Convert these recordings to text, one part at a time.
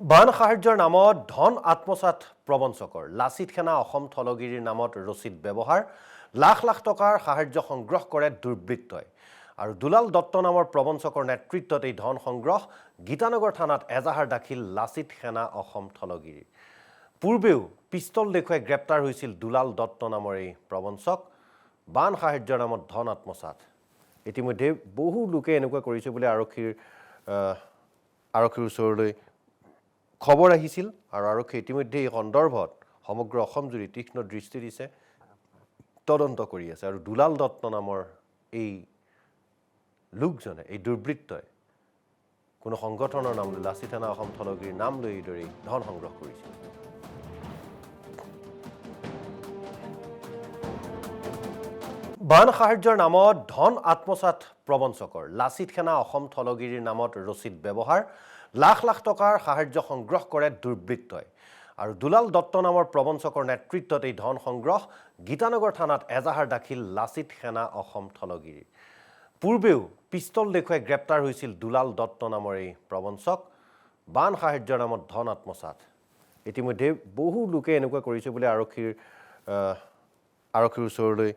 বান সাহায্যৰ নামত ধন আত্মসাত প্ৰবঞ্চকৰ লাচিত সেনা অসম থলগিৰিৰ নামত ৰচিদ ব্যৱহাৰ লাখ লাখ টকাৰ সাহায্য সংগ্ৰহ কৰে দুৰ্বৃত্তই আৰু দুলাল দত্ত নামৰ প্ৰবঞ্চকৰ নেতৃত্বত এই ধন সংগ্ৰহ গীতানগৰ থানাত এজাহাৰ দাখিল লাচিত সেনা অসম থলগিৰিৰ পূৰ্বেও পিস্তল দেখুৱাই গ্ৰেপ্তাৰ হৈছিল দুলাল দত্ত নামৰ এই প্ৰবঞ্চক বান সাহায্যৰ নামত ধন আত্মসাত ইতিমধ্যে বহু লোকে এনেকুৱা কৰিছে বুলি আৰক্ষীৰ ওচৰলৈ খবৰ আহিছিল আৰু আৰক্ষী ইতিমধ্যে এই সন্দৰ্ভত সমগ্ৰ অসম জুৰি তীক্ষ্ণ দৃষ্টি দিছে তদন্ত কৰি আছে আৰু দুলাল দত্ত নামৰ এই লোকজনে এই দুৰ্বৃত্তই কোনো সংগঠনৰ নাম লৈ লাচিত সেনা অসম থলগিৰিৰ নাম লৈ এইদৰে ধন সংগ্ৰহ কৰিছিল বান সাহায্যৰ নামত ধন আত্মসাত প্ৰবঞ্চকৰ লাচিত সেনা অসম থলগিৰিৰ নামত ৰচিদ ব্যৱহাৰ লাখ লাখ টকাৰ সাহায্য সংগ্ৰহ কৰে দুৰ্বৃত্তই আৰু দুলাল দত্ত নামৰ প্ৰবঞ্চকৰ নেতৃত্বত এই ধন সংগ্ৰহ গীতানগৰ থানাত এজাহাৰ দাখিল লাচিত সেনা অসম থলগিৰিৰ পূৰ্বেও পিস্তল দেখুৱাই গ্ৰেপ্তাৰ হৈছিল দুলাল দত্ত নামৰ এই প্ৰবঞ্চক বান সাহায্যৰ নামত ধন আত্মসাত ইতিমধ্যে বহু লোকে এনেকুৱা কৰিছে বুলি আৰক্ষীৰ ওচৰলৈ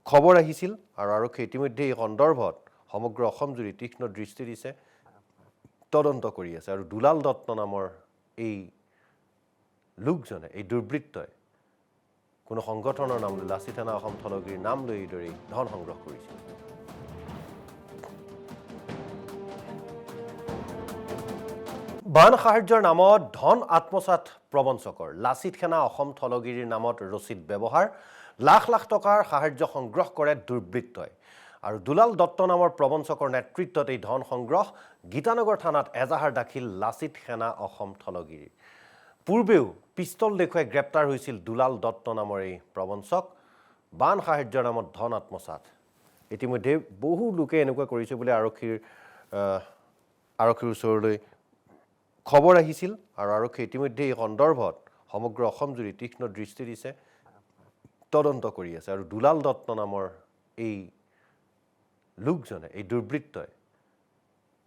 খবৰ আহিছিল আৰু আৰক্ষী ইতিমধ্যে এই সন্দৰ্ভত সমগ্ৰ অসম জুৰি তীক্ষ্ণ দৃষ্টি দিছে তদন্ত কৰি আছে আৰু দুলাল দত্ত নামৰ এই লোকজনে এই দুৰ্বৃত্তই কোনো সংগঠনৰ নাম লৈ লাচিত সেনা অসম থলগিৰিৰ নাম লৈ এইদৰে ধন সংগ্ৰহ কৰিছিল বান সাহায্যৰ নামত ধন আত্মসাত প্ৰবঞ্চকৰ লাচিত সেনা অসম থলগিৰিৰ নামত ৰচিদ ব্যৱহাৰ লাখ লাখ টকাৰ সাহায্য সংগ্ৰহ কৰে দুৰ্বৃত্তই আৰু দুলাল দত্ত নামৰ প্ৰবঞ্চকৰ নেতৃত্বত এই ধন সংগ্ৰহ গীতানগৰ থানাত এজাহাৰ দাখিল লাচিত সেনা অসম থলগিৰিৰ পূৰ্বেও পিস্তল দেখুৱাই গ্ৰেপ্তাৰ হৈছিল দুলাল দত্ত নামৰ এই প্ৰবঞ্চক বান সাহায্যৰ নামত ধন আত্মসাত ইতিমধ্যে বহু লোকে এনেকুৱা কৰিছে বুলি আৰক্ষীৰ ওচৰলৈ খবৰ আহিছিল আৰু আৰক্ষী ইতিমধ্যে এই সন্দৰ্ভত সমগ্ৰ অসম জুৰি তীক্ষ্ণ দৃষ্টি দিছে তদন্ত কৰি আছে আৰু দুলাল দত্ত নামৰ এই লোকজনে এই দুৰ্বৃত্তই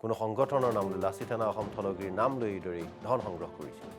কোনো সংগঠনৰ নাম লৈ লাচিত সেনা অসম থলগিৰিৰ নাম লৈ এইদৰে ধন সংগ্ৰহ কৰিছিল